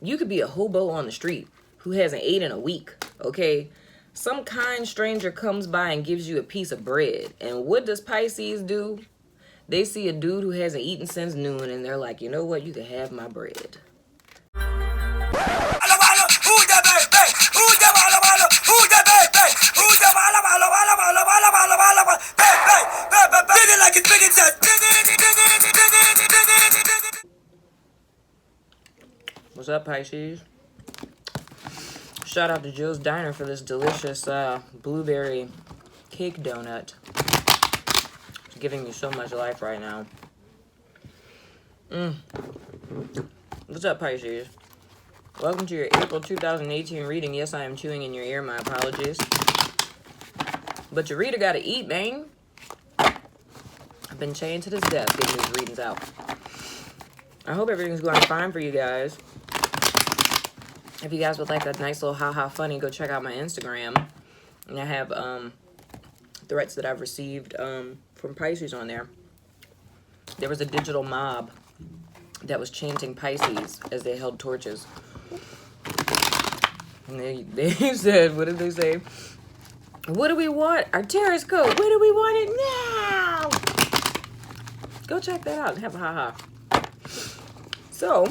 You could be a hobo on the street who hasn't ate in a week, okay? Some kind stranger comes by and gives you a piece of bread. And what does Pisces do? They see a dude who hasn't eaten since noon and they're like, you know what? You can have my bread. What's up, Pisces? Shout out to Joe's Diner for this delicious blueberry cake donut. It's giving me so much life right now. What's up, Pisces? Welcome to your April 2018 reading. Yes, I am chewing in your ear. My apologies. But your reader gotta eat, man. I've been chained to this desk getting these readings out. I hope everything's going fine for you guys. If you guys would like a nice little ha-ha funny, go check out my Instagram. And I have threats that I've received from Pisces on there. There was a digital mob that was chanting Pisces as they held torches. And they said, what did they say? What do we want? Our terrorist code. What do we want it now? Go check that out and have a ha-ha. So,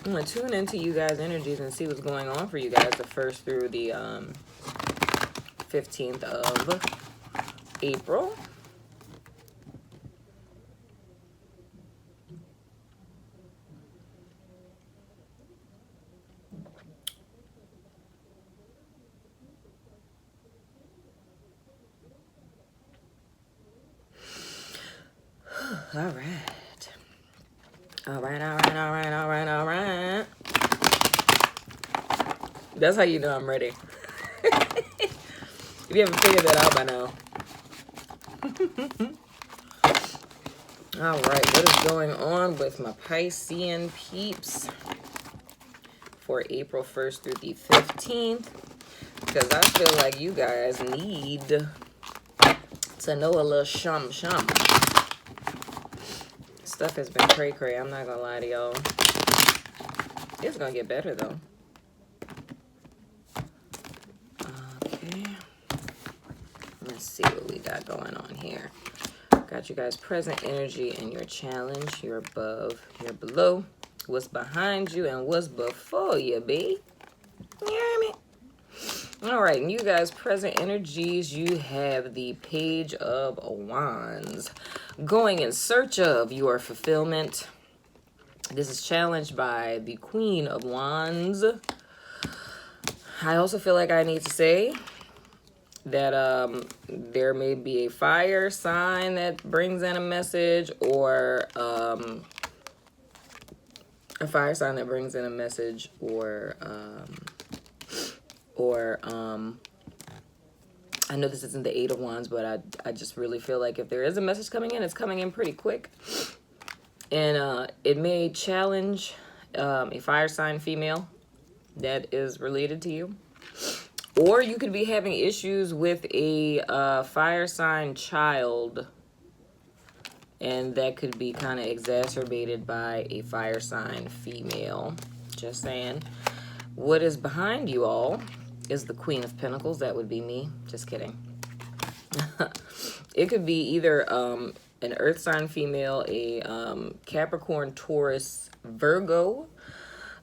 I'm going to tune into you guys' energies and see what's going on for you guys the 1st through the 15th of April. All right. All right. That's how you know I'm ready. If you haven't figured that out by now. All right, what is going on with my Piscean peeps for April 1st through the 15th? Because I feel like you guys need to know a little shum. Stuff has been cray-cray. I'm not gonna lie to y'all. It's gonna get better though. Okay. Let's see what we got going on here. Got you guys present energy and your challenge. You're above, you're below. What's behind you and what's before you, B? You hear me? All right, and you guys present energies, you have the Page of Wands. Going in search of your fulfillment. This is challenged by the Queen of Wands. I also feel like I need to say that there may be a fire sign that brings in a message, or a fire sign that brings in a message, or I know this isn't the Eight of Wands, but I just really feel like if there is a message coming in, it's coming in pretty quick. And it may challenge a fire sign female that is related to you. Or you could be having issues with a fire sign child. And that could be kind of exacerbated by a fire sign female. Just saying. What is behind you all is the Queen of Pentacles. That would be me. Just kidding. It could be either an earth sign female, a Capricorn, Taurus, Virgo,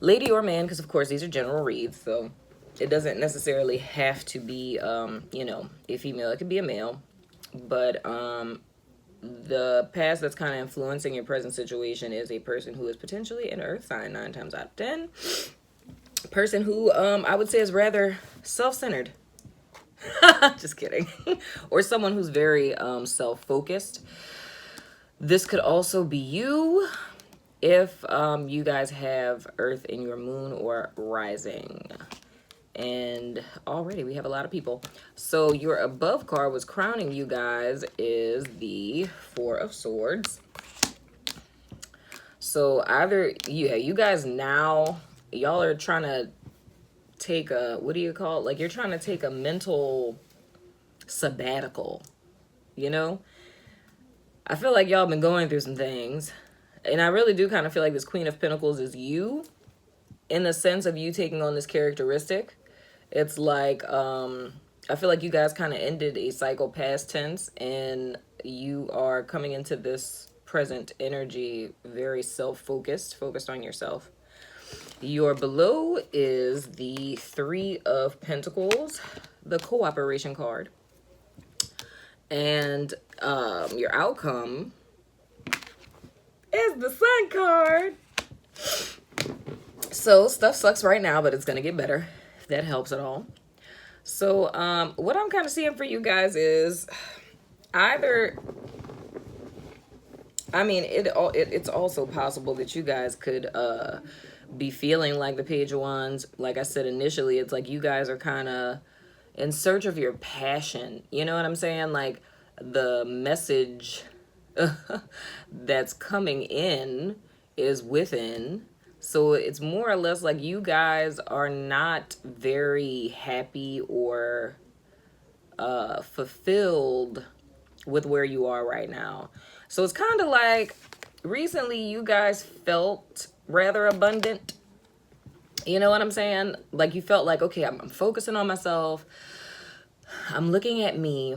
lady or man, because of course these are general reads, so it doesn't necessarily have to be, you know, a female. It could be a male, but the past that's kind of influencing your present situation is a person who is potentially an earth sign 9 times out of 10. Person who I would say is rather self-centered. Just kidding. Or someone who's very self-focused. This could also be you if you guys have Earth in your moon or rising. And already we have a lot of people. So your above card was crowning you guys is the Four of Swords. So either, yeah, you guys now, y'all are trying to take a, what do you call it? Like you're trying to take a mental sabbatical, you know? I feel like y'all been going through some things. And I really do kind of feel like this Queen of Pentacles is you. in the sense of you taking on this characteristic, it's like I feel like you guys kind of ended a cycle past tense, and you are coming into this present energy very self-focused, focused on yourself. Your below is the Three of Pentacles, the cooperation card. And your outcome is the Sun card. So stuff sucks right now, but it's going to get better, if that helps at all. So what I'm kind of seeing for you guys is either, I mean, it's also possible that you guys could be feeling like the Page of Wands. Like I said initially, it's like you guys are kind of in search of your passion. You know what I'm saying? Like the message that's coming in is within. So it's more or less like you guys are not very happy or fulfilled with where you are right now. So it's kind of like recently you guys felt rather abundant. You know what I'm saying? Like you felt like, okay, I'm focusing on myself. I'm looking at me,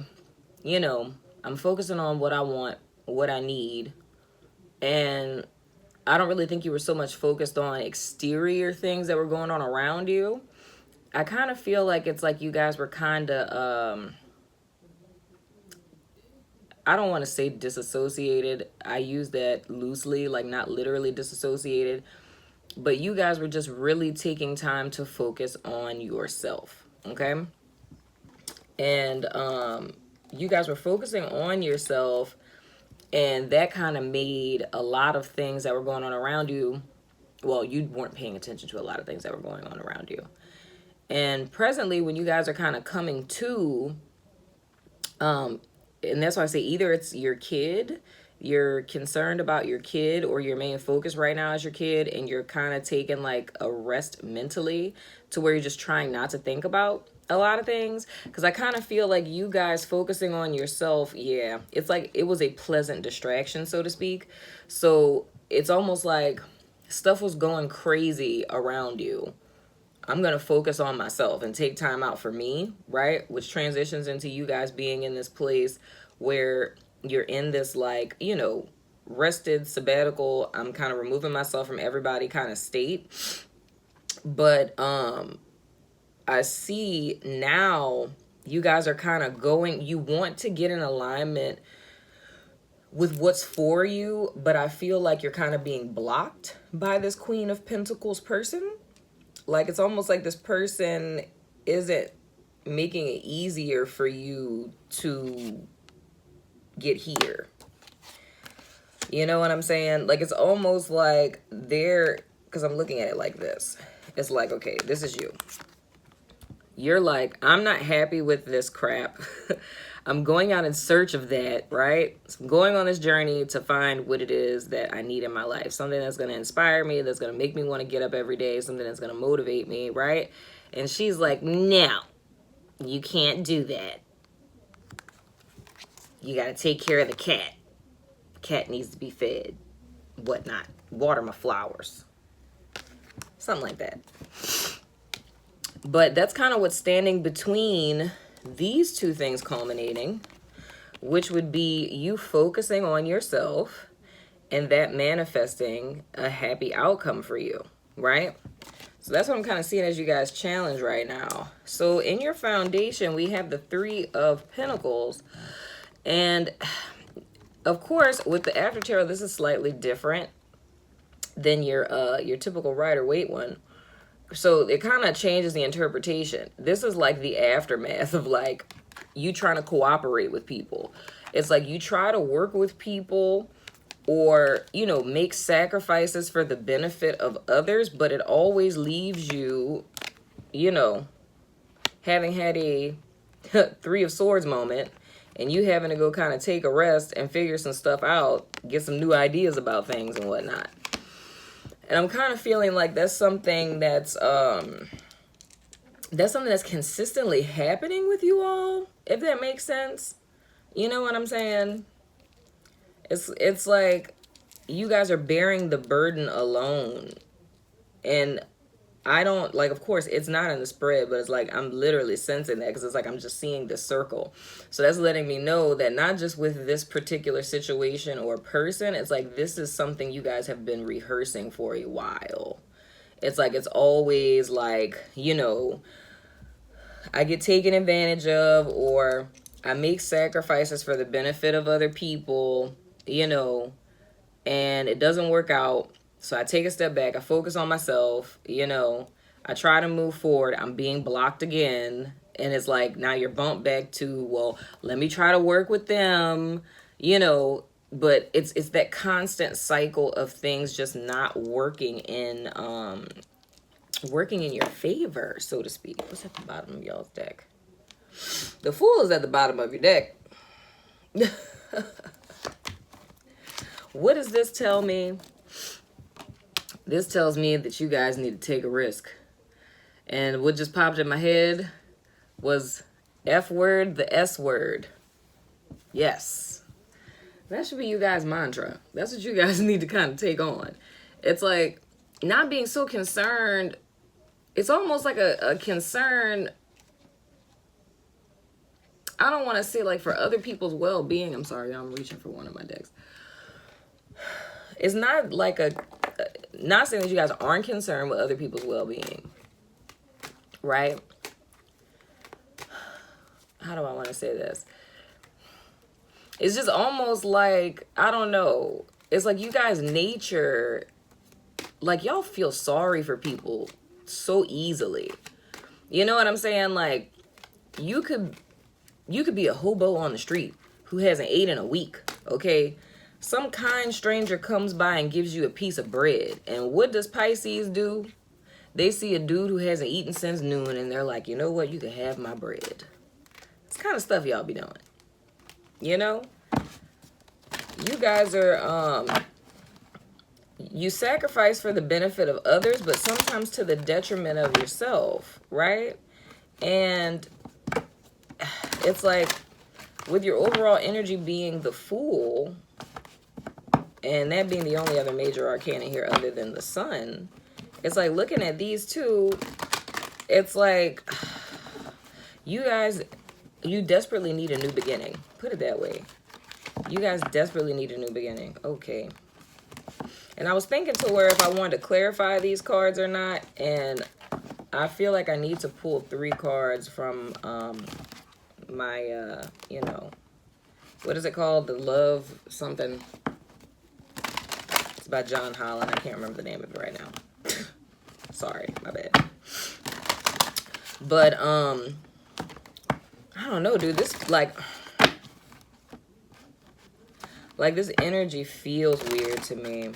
you know, I'm focusing on what I want, what I need. And I don't really think you were so much focused on exterior things that were going on around you. I kind of feel like it's like you guys were kind of, I don't want to say disassociated. I use that loosely, like not literally disassociated. But you guys were just really taking time to focus on yourself, okay? And you guys were focusing on yourself, and that kind of made a lot of things that were going on around you. Well, you weren't paying attention to a lot of things that were going on around you. And presently, when you guys are kind of coming to, and that's why I say either it's your kid, you're concerned about your kid, or your main focus right now is your kid, and you're kind of taking like a rest mentally to where you're just trying not to think about a lot of things. Because I kind of feel like you guys focusing on yourself, yeah, it's like it was a pleasant distraction, so to speak. So it's almost like stuff was going crazy around you. I'm going to focus on myself and take time out for me, right? Which transitions into you guys being in this place where you're in this, like, you know, rested sabbatical. I'm kind of removing myself from everybody kind of state. But I see now you guys are kind of going, you want to get in alignment with what's for you, but I feel like you're kind of being blocked by this Queen of Pentacles person. Like it's almost like this person isn't making it easier for you to get here. You know what I'm saying? Like it's almost like they're, because I'm looking at it like this. It's like, okay, this is you. You're like, I'm not happy with this crap. I'm going out in search of that, right? So I'm going on this journey to find what it is that I need in my life. Something that's going to inspire me, that's going to make me want to get up every day, something that's going to motivate me, right? And she's like, no, you can't do that. You got to take care of the cat. Cat needs to be fed, whatnot. Water my flowers. Something like that. But that's kind of what's standing between these two things culminating, which would be you focusing on yourself and that manifesting a happy outcome for you, right? So that's what I'm kind of seeing as you guys challenge right now. So in your foundation, we have the Three of Pentacles. And of course, with the After Tarot, this is slightly different than your typical Rider-Waite one. So it kind of changes the interpretation. This is like the aftermath of like you trying to cooperate with people. It's like you try to work with people or, you know, make sacrifices for the benefit of others, but it always leaves you, you know, having had a Three of Swords moment and you having to go kind of take a rest and figure some stuff out, get some new ideas about things and whatnot. And I'm kind of feeling like that's something that's consistently happening with you all, if that makes sense. You know what I'm saying? It's like you guys are bearing the burden alone. And I don't, like, of course, it's not in the spread, but it's like I'm literally sensing that because it's like I'm just seeing this circle. So that's letting me know that not just with this particular situation or person, it's like this is something you guys have been rehearsing for a while. It's like it's always like, you know, I get taken advantage of, or I make sacrifices for the benefit of other people, you know, and it doesn't work out. So I take a step back, I focus on myself, you know, I try to move forward, I'm being blocked again. And it's like, now you're bumped back to, well, let me try to work with them, you know, but it's that constant cycle of things just not working in your favor, so to speak. What's at the bottom of y'all's deck? The Fool is at the bottom of your deck. What does this tell me? This tells me that you guys need to take a risk. And what just popped in my head was F word, the S word. Yes. That should be you guys' mantra. That's what you guys need to kind of take on. It's like not being so concerned. It's almost like a concern. I don't want to say like for other people's well-being. I'm sorry, I'm reaching for one of my decks. It's not like not saying that you guys aren't concerned with other people's well-being, right? How do I want to say this? It's just almost like, I don't know. It's like you guys' nature, like y'all feel sorry for people so easily. You know what I'm saying? Like you could be a hobo on the street who hasn't ate in a week, okay? Some kind stranger comes by and gives you a piece of bread. And what does Pisces do? They see a dude who hasn't eaten since noon and they're like, you know what? You can have my bread. It's kind of stuff y'all be doing. You know? You guys are, you sacrifice for the benefit of others, but sometimes to the detriment of yourself, right? And it's like with your overall energy being the Fool, and that being the only other major arcana here other than the Sun, it's like looking at these two, it's like you guys, you desperately need a new beginning. Put it that way. You guys desperately need a new beginning. Okay. And I was thinking to where if I wanted to clarify these cards or not, and I feel like I need to pull 3 cards from my, you know, what is it called? The Love something. It's by John Holland. I can't remember the name of it right now. Sorry, my bad. But, I don't know, dude. This, like this energy feels weird to me.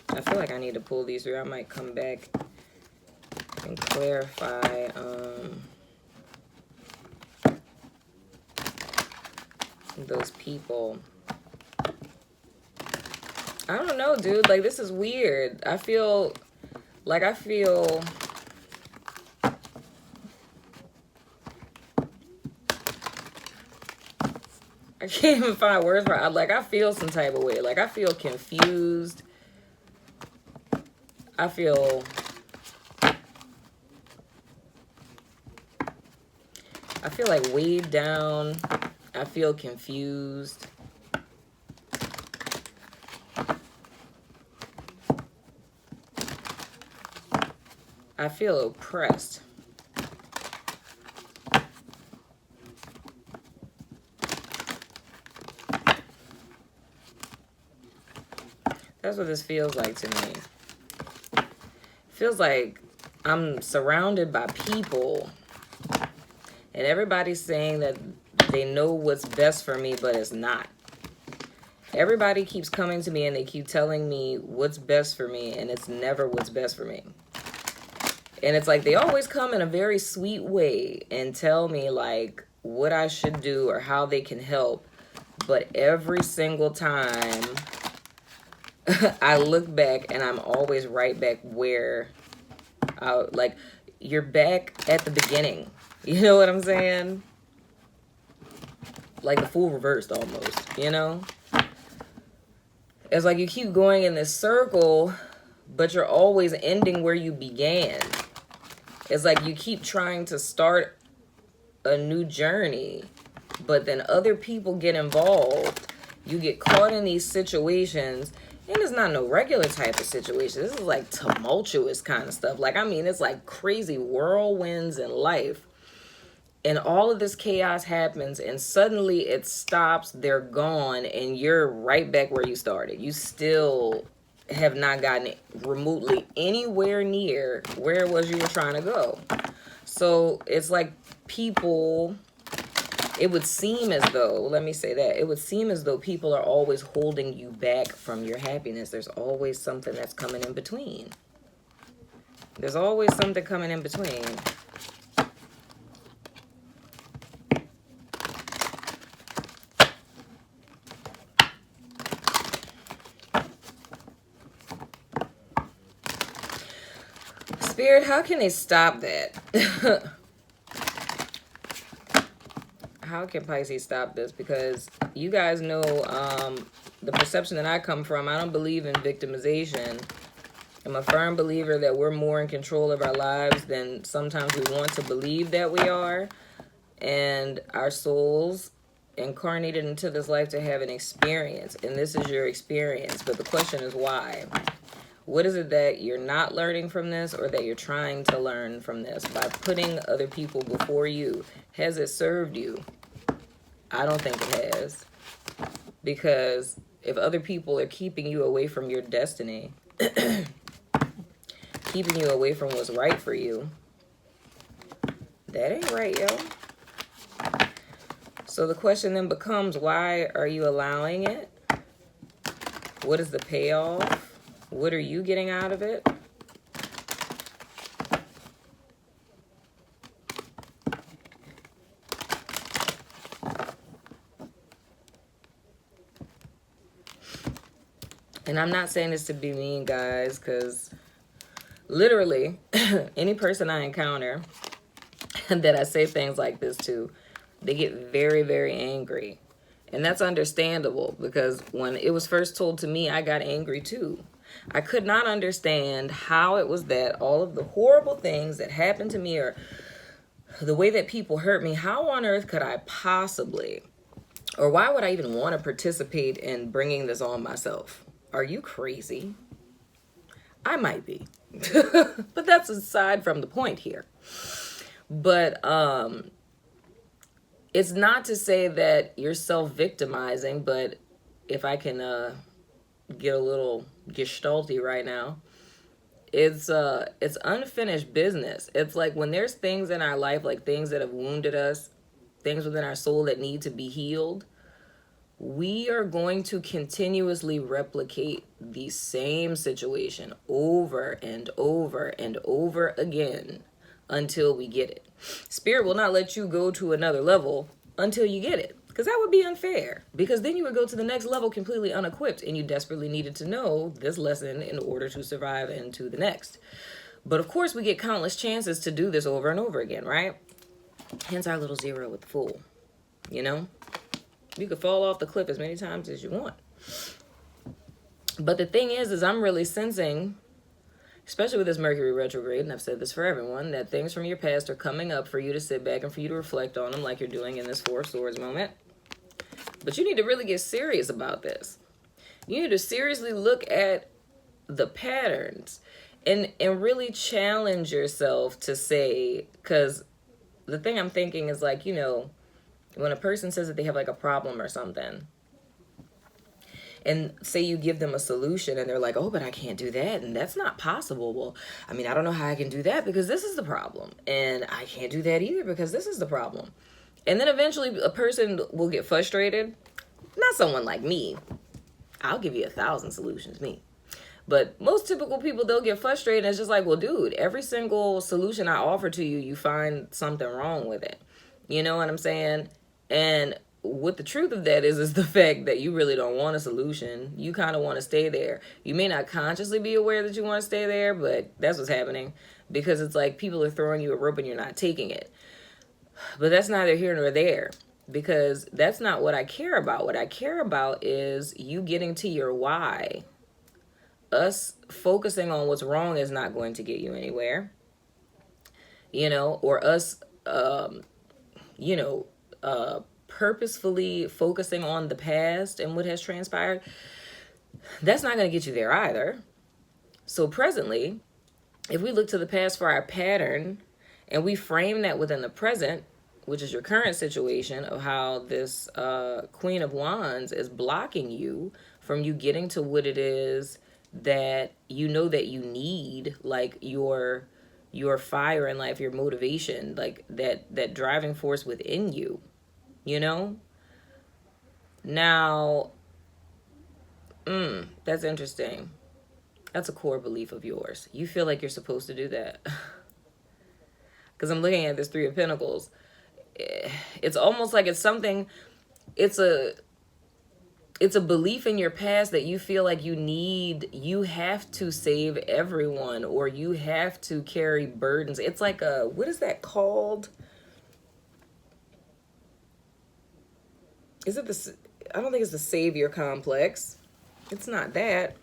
I feel like I need to pull these through. I might come back and clarify, those people. I don't know, dude. Like, this is weird. I feel I can't even find words for it. Like, I feel some type of way. Like, I feel confused. I feel like weighed down. I feel confused. I feel oppressed. That's what this feels like to me. It feels like I'm surrounded by people and everybody's saying that they know what's best for me, but it's not. Everybody keeps coming to me and they keep telling me what's best for me, and it's never what's best for me. And it's like they always come in a very sweet way and tell me like what I should do or how they can help. But every single time I look back and I'm always right back where like you're back at the beginning. You know what I'm saying? Like the Fool reversed almost, you know? It's like you keep going in this circle, but you're always ending where you began. It's like you keep trying to start a new journey, but then other people get involved. You get caught in these situations, and it's not no regular type of situation. This is like tumultuous kind of stuff. Like, I mean, it's like crazy whirlwinds in life. And all of this chaos happens, and suddenly it stops, they're gone, and you're right back where you started. You still have not gotten remotely anywhere near where it was you were trying to go. So it's like people, it would seem as though, let me say that, it would seem as though people are always holding you back from your happiness. There's always something that's coming in between. There's always something coming in between. Spirit, how can they stop that? How can Pisces stop this? Because you guys know the perception that I come from. I don't believe in victimization. I'm a firm believer that we're more in control of our lives than sometimes we want to believe that we are. And our souls incarnated into this life to have an experience. And this is your experience. But the question is why? What is it that you're not learning from this, or that you're trying to learn from this? By putting other people before you, has it served you? I don't think it has. Because if other people are keeping you away from your destiny, keeping you away from what's right for you, that ain't right, yo. So the question then becomes, why are you allowing it? What is the payoff? What are you getting out of it? And I'm not saying this to be mean, guys, because literally any person I encounter that I say things like this to, they get very, very angry. And that's understandable, because when it was first told to me, I got angry too. I could not understand how it was that all of the horrible things that happened to me, or the way that people hurt me, how on earth could I possibly, or why would I even want to participate in bringing this on myself? Are you crazy? I might be. But that's aside from the point here. But it's not to say that you're self-victimizing, but if I can get a little gestalty right now, it's unfinished business. It's like when there's things in our life, like things that have wounded us, things within our soul that need to be healed, we are going to continuously replicate the same situation over and over and over again until we get it. Spirit will not let you go to another level until you get it, because that would be unfair, because then you would go to the next level completely unequipped, and you desperately needed to know this lesson in order to survive into the next. But of course, we get countless chances to do this over and over again, right? Hence our little zero with the Fool. You know, you could fall off the cliff as many times as you want. But the thing is I'm really sensing, especially with this Mercury retrograde, and I've said this for everyone, that things from your past are coming up for you to sit back and for you to reflect on them, like you're doing in this Four of Swords moment. But you need to really get serious about this. You need to seriously look at the patterns and really challenge yourself to say, because the thing I'm thinking is, like, you know, when a person says that they have like a problem or something, and say you give them a solution and they're like, oh, but I can't do that, and that's not possible. Well, I mean, I don't know how I can do that because this is the problem, and I can't do that either because this is the problem. And then eventually a person will get frustrated. Not someone like me. I'll give you 1,000 solutions, me. But most typical people, they'll get frustrated, and it's just like, well, dude, every single solution I offer to you, you find something wrong with it. You know what I'm saying? And what the truth of that is the fact that you really don't want a solution. You kind of want to stay there. You may not consciously be aware that you want to stay there, but that's what's happening, because it's like people are throwing you a rope and you're not taking it. But that's neither here nor there, because that's not what I care about. What I care about is you getting to your why. Us focusing on what's wrong is not going to get you anywhere. or us, you know, purposefully focusing on the past and what has transpired, that's not going to get you there either. So presently, if we look to the past for our pattern and we frame that within the present, which is your current situation of how this Queen of Wands is blocking you from you getting to what it is that you know that you need, like your fire in life, your motivation, like that driving force within you, you know? Now, that's interesting. That's a core belief of yours. You feel like you're supposed to do that. Because I'm looking at this Three of Pentacles. It's almost like it's something, it's a belief in your past that you feel like you have to save everyone, or you have to carry burdens. It's like what is that called? Is it this? I don't think it's the savior complex. It's not that.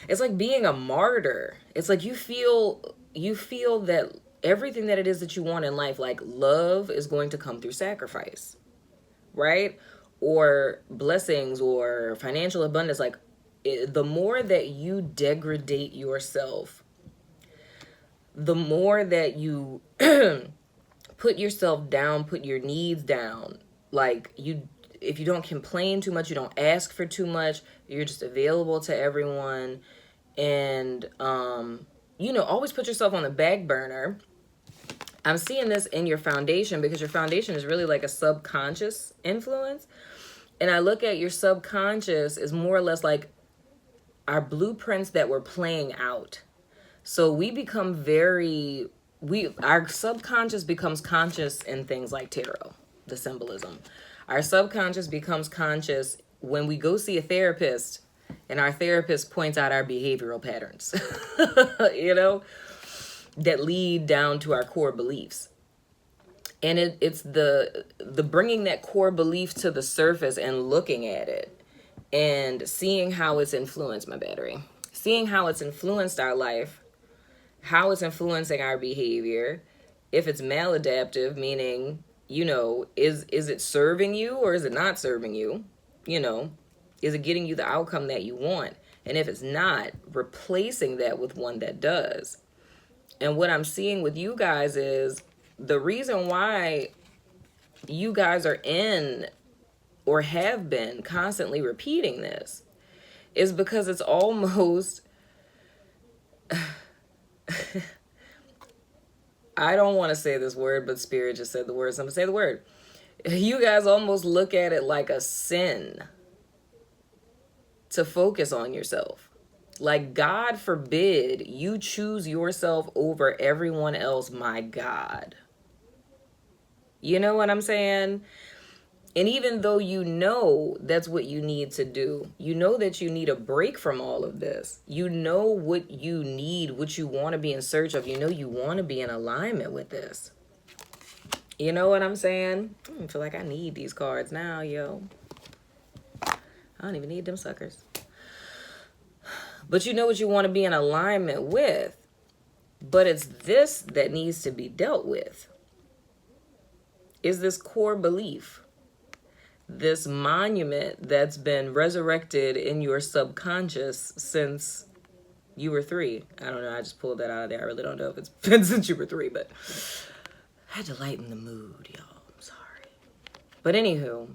It's like being a martyr. It's like you feel that everything that it is that you want in life, like love, is going to come through sacrifice, right? Or blessings or financial abundance. Like the more that you degrade yourself, the more that you put yourself down, put your needs down, like if you don't complain too much, you don't ask for too much, you're just available to everyone, and always put yourself on the back burner. I'm seeing this in your foundation, because your foundation is really like a subconscious influence. And I look at your subconscious as more or less like our blueprints that we're playing out. So we become our subconscious becomes conscious in things like tarot, the symbolism. Our subconscious becomes conscious when we go see a therapist and our therapist points out our behavioral patterns, that lead down to our core beliefs. And it's the bringing that core belief to the surface and looking at it and seeing how it's influenced seeing how it's influenced our life, how it's influencing our behavior. If it's maladaptive, meaning, is it serving you or is it not serving you? Is it getting you the outcome that you want? And if it's not, replacing that with one that does. And what I'm seeing with you guys is the reason why you guys are in or have been constantly repeating this is because it's almost, I don't want to say this word, but Spirit just said the word, so I'm going to say the word. You guys almost look at it like a sin to focus on yourself. Like, God forbid you choose yourself over everyone else, my God. You know what I'm saying? And even though that's what you need to do, that you need a break from all of this. What you need, what you want to be in search of. You want to be in alignment with this. You know what I'm saying? I feel like I need these cards now, yo. I don't even need them suckers. But you know what you want to be in alignment with. But it's this that needs to be dealt with. Is this core belief. This monument that's been resurrected in your subconscious since you were 3. I don't know. I just pulled that out of there. I really don't know if it's been since you were 3, but I had to lighten the mood, y'all. I'm sorry. But anywho,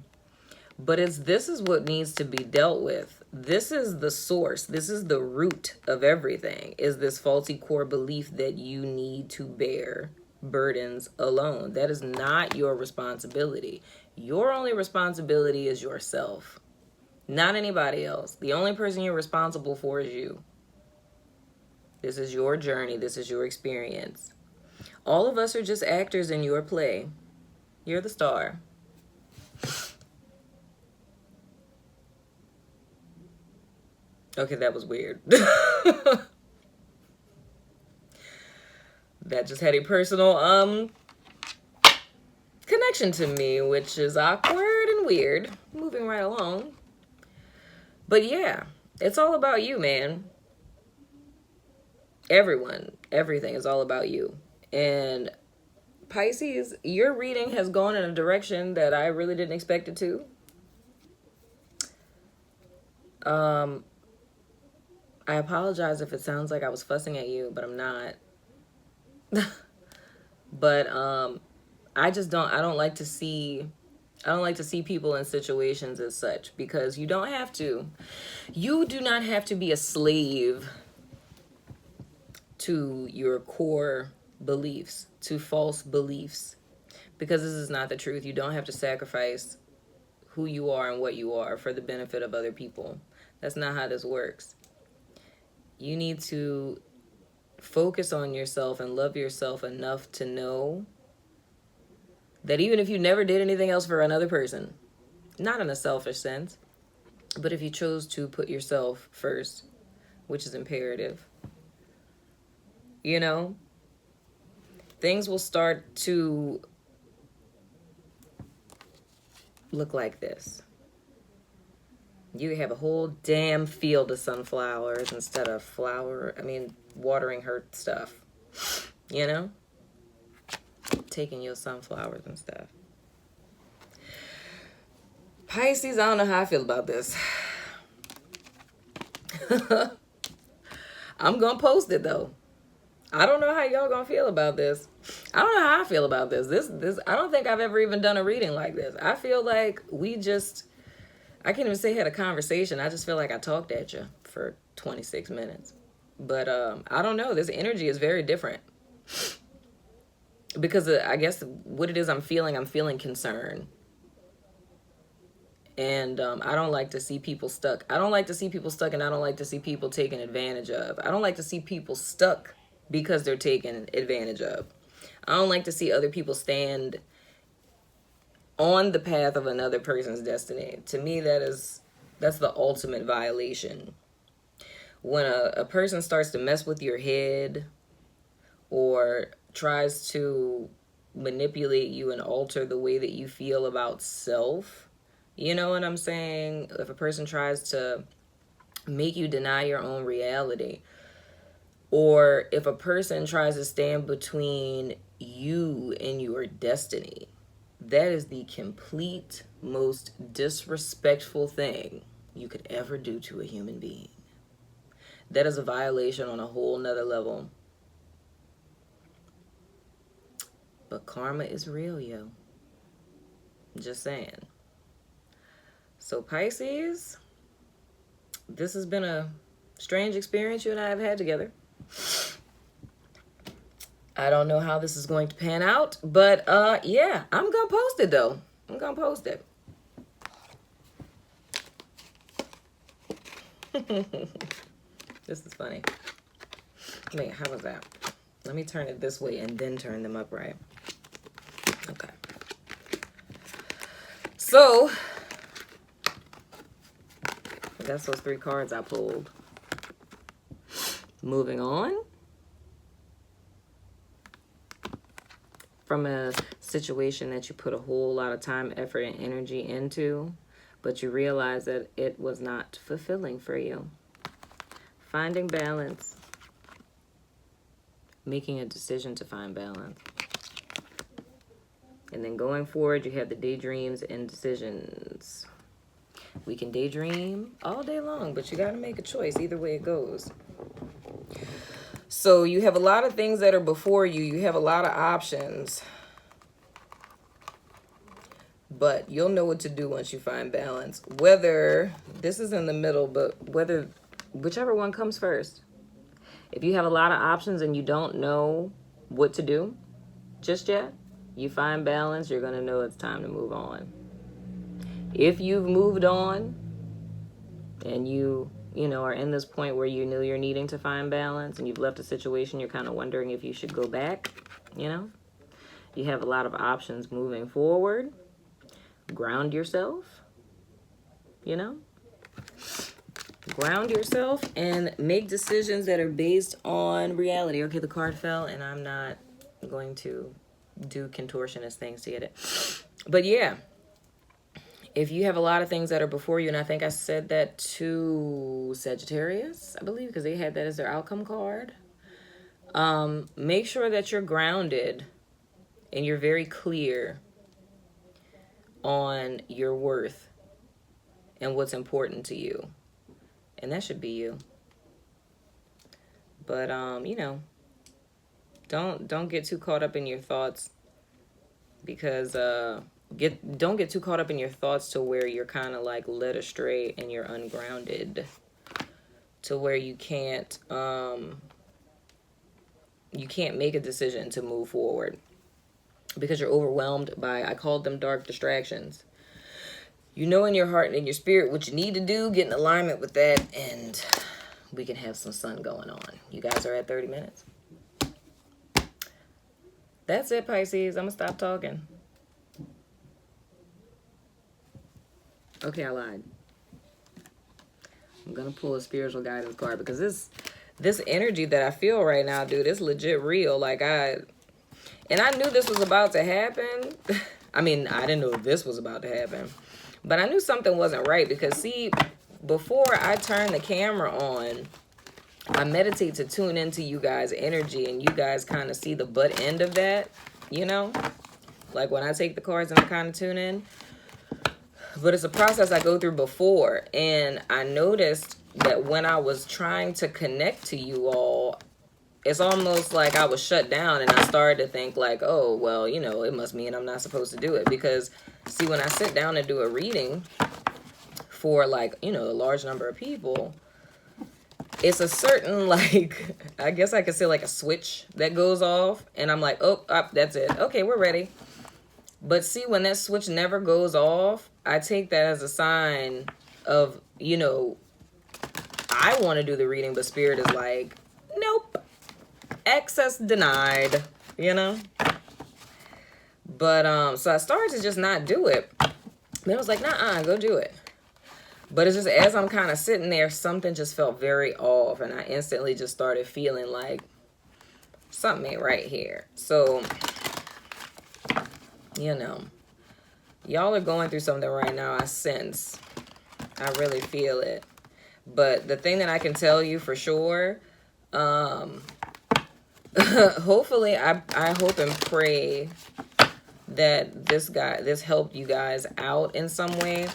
this is what needs to be dealt with. This is the source. This is the root of everything, is this faulty core belief that you need to bear burdens alone. That is not your responsibility. Your only responsibility is yourself, not anybody else. The only person you're responsible for is you. This is your journey. This is your experience. All of us are just actors in your play. You're the star. Okay, that was weird. That just had a personal connection to me, which is awkward and weird. Moving right along. But yeah, it's all about you, man. Everything is all about you. And Pisces, your reading has gone in a direction that I really didn't expect it to. I apologize if it sounds like I was fussing at you, but I'm not. But I don't like to see people in situations as such, because you do not have to be a slave to your core beliefs, to false beliefs, because this is not the truth. You don't have to sacrifice who you are and what you are for the benefit of other people. That's not how this works. You need to focus on yourself and love yourself enough to know that even if you never did anything else for another person, not in a selfish sense, but if you chose to put yourself first, which is imperative, you know, things will start to look like this. You have a whole damn field of sunflowers instead of watering her stuff, you know? Taking your sunflowers and stuff. Pisces, I don't know how I feel about this. I'm gonna post it though. I don't know how y'all gonna feel about this. I don't know how I feel about this. This I don't think I've ever even done a reading like this. I feel like I can't even say had a conversation. I just feel like I talked at you for 26 minutes. But I don't know. This energy is very different. Because I guess what it is I'm feeling concern. And I don't like to see people stuck. I don't like to see people stuck, and I don't like to see people taken advantage of. I don't like to see people stuck because they're taken advantage of. I don't like to see other people stand on the path of another person's destiny. To me, that's the ultimate violation. When a person starts to mess with your head or tries to manipulate you and alter the way that you feel about self, you know what I'm saying? If a person tries to make you deny your own reality, or if a person tries to stand between you and your destiny, that is the complete most disrespectful thing you could ever do to a human being. That is a violation on a whole nother level. But karma is real, yo. Just saying. So Pisces, this has been a strange experience you and I have had together. I don't know how this is going to pan out, but yeah, I'm gonna post it though. I'm gonna post it. This is funny. Wait, how was that? Let me turn it this way and then turn them upright. Okay. So that's those 3 cards I pulled. Moving on. From a situation that you put a whole lot of time, effort, and energy into, but you realize that it was not fulfilling for you. Finding balance. Making a decision to find balance. And then going forward, you have the daydreams and decisions. We can daydream all day long, but you got to make a choice either way it goes. So you have a lot of things that are before you. You have a lot of options. But you'll know what to do once you find balance. Whether this is in the middle, but whichever one comes first. If you have a lot of options and you don't know what to do just yet, you find balance, you're going to know it's time to move on. If you've moved on and you are in this point where you know you're needing to find balance and you've left a situation, you're kind of wondering if you should go back, you have a lot of options moving forward. Ground yourself, ground yourself and make decisions that are based on reality. Okay, the card fell and I'm not going to do contortionist things to get it. But yeah, if you have a lot of things that are before you, and I think I said that to Sagittarius, I believe, because they had that as their outcome card. Make sure that you're grounded and you're very clear on your worth and what's important to you. And that should be you. But you know, don't get too caught up in your thoughts, because don't get too caught up in your thoughts to where you're kind of like led astray and you're ungrounded, to where you can't make a decision to move forward because you're overwhelmed by, I called them dark distractions. You know in your heart and in your spirit what you need to do, get in alignment with that, and we can have some sun going on. You guys are at 30 minutes. That's it, Pisces. I'm going to stop talking. Okay, I lied. I'm going to pull a spiritual guidance card because this energy that I feel right now, dude, it's legit real. Like, and I knew this was about to happen. I mean, I didn't know this was about to happen, but I knew something wasn't right because, see, before I turn the camera on, I meditate to tune into you guys' energy, and you guys kind of see the butt end of that, you know? Like when I take the cards and I kind of tune in. But it's a process I go through before, and I noticed that when I was trying to connect to you all, it's almost like I was shut down, and I started to think like, oh, well, you know, it must mean I'm not supposed to do it. Because, see, when I sit down and do a reading for, like, you know, a large number of people, it's a certain, like, I guess I could say like a switch that goes off, and I'm like, oh, that's it. Okay, we're ready. But see, when that switch never goes off, I take that as a sign of, you know, I want to do the reading, but Spirit is like, nope, access denied, you know? But, so I started to just not do it. Then I was like, nah, go do it. But it's just, as I'm kind of sitting there, something just felt very off, and I instantly just started feeling like something ain't right here. So, you know, y'all are going through something right now, I sense. I really feel it. But the thing that I can tell you for sure, hopefully, I hope and pray that this helped you guys out in some way.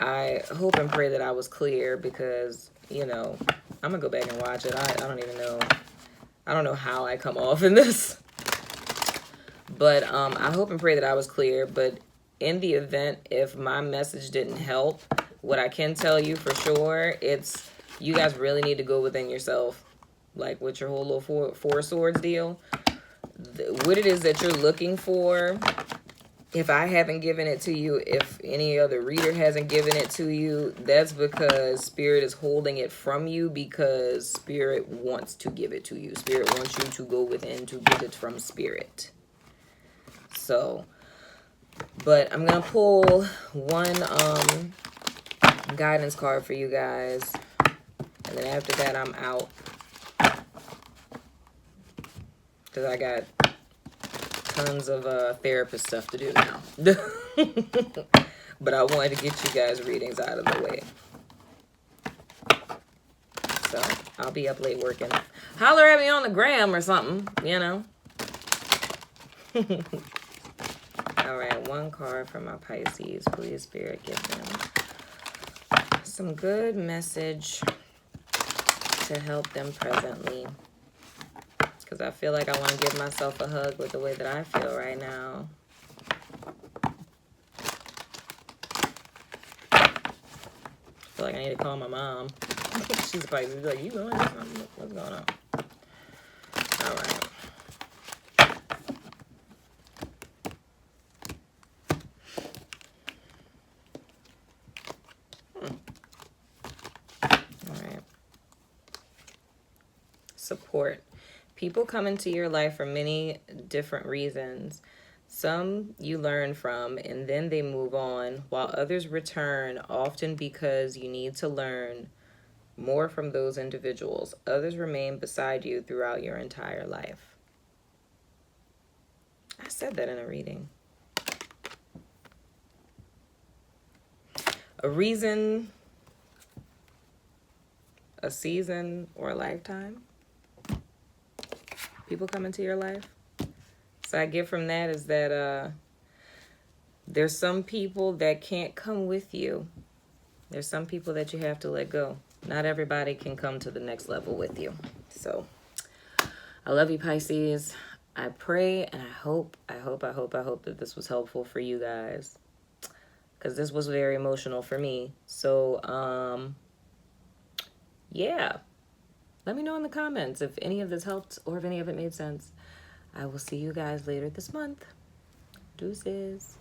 I hope and pray that I was clear, because, you know, I'm going to go back and watch it. I don't even know. I don't know how I come off in this. But I hope and pray that I was clear. But in the event, if my message didn't help, what I can tell you for sure, it's you guys really need to go within yourself. Like with your whole little four swords deal. What it is that you're looking for, if I haven't given it to you, if any other reader hasn't given it to you, that's because Spirit is holding it from you, because Spirit wants to give it to you. Spirit wants you to go within to get it from Spirit. So, but I'm going to pull one guidance card for you guys. And then after that, I'm out. Because I got tons of therapist stuff to do now. But I wanted to get you guys readings out of the way. So I'll be up late working. Holler at me on the gram or something, you know. All right, one card for my Pisces. Please, Spirit, give them some good message to help them presently. Because I feel like I want to give myself a hug with the way that I feel right now. I feel like I need to call my mom. She's probably like, you going to something? What's going on? All right. All right. Support. People come into your life for many different reasons. Some you learn from and then they move on, while others return, often because you need to learn more from those individuals. Others remain beside you throughout your entire life. I said that in a reading. A reason, a season, or a lifetime. People come into your life. So I get from that is that there's some people that can't come with you. There's some people that you have to let go. Not everybody can come to the next level with you. So I love you, Pisces. I pray and I hope that this was helpful for you guys. Because this was very emotional for me. So, yeah. Let me know in the comments if any of this helped or if any of it made sense. I will see you guys later this month. Deuces.